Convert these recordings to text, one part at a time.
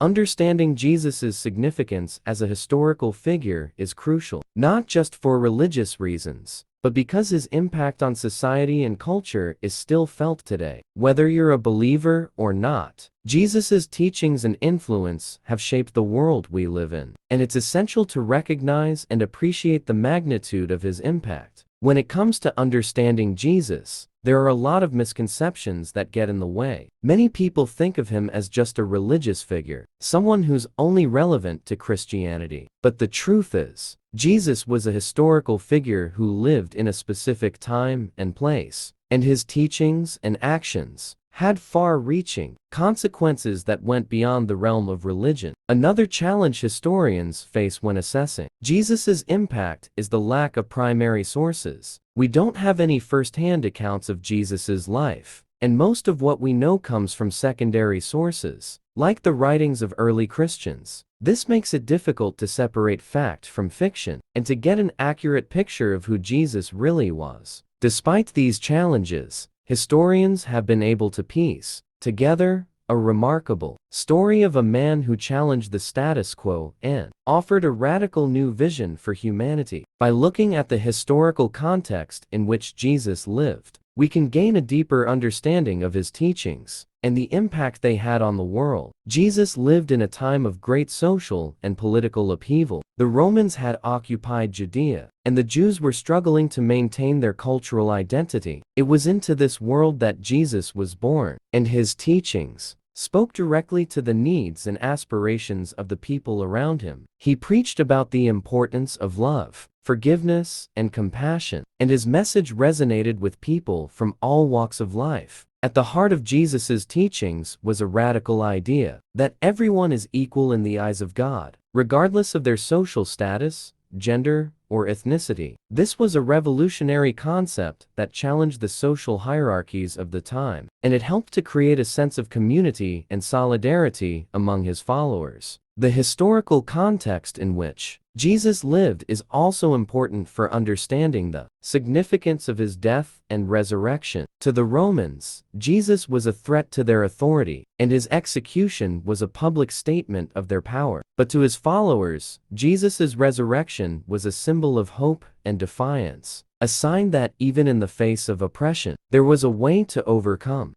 Understanding Jesus' significance as a historical figure is crucial, not just for religious reasons, but because his impact on society and culture is still felt today. Whether you're a believer or not, Jesus' teachings and influence have shaped the world we live in, and it's essential to recognize and appreciate the magnitude of his impact. When it comes to understanding Jesus, there are a lot of misconceptions that get in the way. Many people think of him as just a religious figure, someone who's only relevant to Christianity. But the truth is, Jesus was a historical figure who lived in a specific time and place, and his teachings and actions had far-reaching consequences that went beyond the realm of religion. Another challenge historians face when assessing Jesus' impact is the lack of primary sources. We don't have any first-hand accounts of Jesus' life, and most of what we know comes from secondary sources, like the writings of early Christians. This makes it difficult to separate fact from fiction, and to get an accurate picture of who Jesus really was. Despite these challenges, historians have been able to piece together a remarkable story of a man who challenged the status quo and offered a radical new vision for humanity. By looking at the historical context in which Jesus lived, we can gain a deeper understanding of his teachings and the impact they had on the world. Jesus lived in a time of great social and political upheaval. The Romans had occupied Judea, and the Jews were struggling to maintain their cultural identity. It was into this world that Jesus was born, and his teachings spoke directly to the needs and aspirations of the people around him. He preached about the importance of love, forgiveness, and compassion, and his message resonated with people from all walks of life. At the heart of Jesus' teachings was a radical idea that everyone is equal in the eyes of God, regardless of their social status, gender, or ethnicity. This was a revolutionary concept that challenged the social hierarchies of the time, and it helped to create a sense of community and solidarity among his followers. The historical context in which Jesus lived is also important for understanding the significance of his death and resurrection. To the Romans, Jesus was a threat to their authority, and his execution was a public statement of their power. But to his followers, Jesus' resurrection was a symbol of hope and defiance, a sign that even in the face of oppression, there was a way to overcome.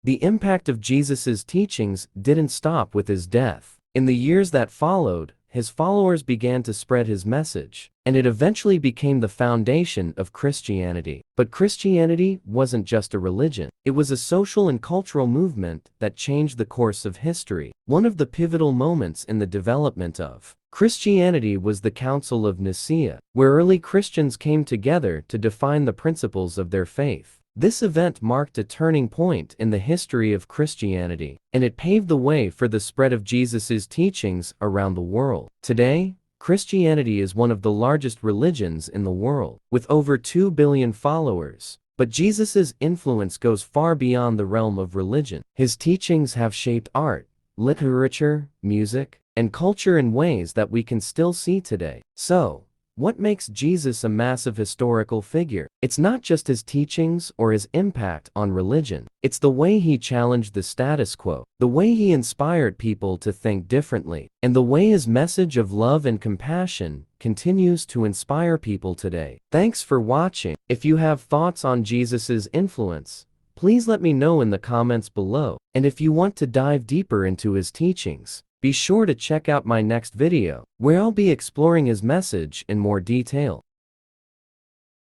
The impact of Jesus' teachings didn't stop with his death. In the years that followed, his followers began to spread his message, and it eventually became the foundation of Christianity. But Christianity wasn't just a religion. It was a social and cultural movement that changed the course of history. One of the pivotal moments in the development of Christianity was the Council of Nicaea, where early Christians came together to define the principles of their faith. This event marked a turning point in the history of Christianity, and it paved the way for the spread of Jesus' teachings around the world. Today, Christianity is one of the largest religions in the world, with over 2 billion followers. But Jesus' influence goes far beyond the realm of religion. His teachings have shaped art, literature, music, and culture in ways that we can still see today. So, what makes Jesus a massive historical figure? It's not just his teachings or his impact on religion. It's the way he challenged the status quo, the way he inspired people to think differently, and the way his message of love and compassion continues to inspire people today. Thanks for watching. If you have thoughts on Jesus' influence, please let me know in the comments below. And if you want to dive deeper into his teachings, be sure to check out my next video, where I'll be exploring his message in more detail.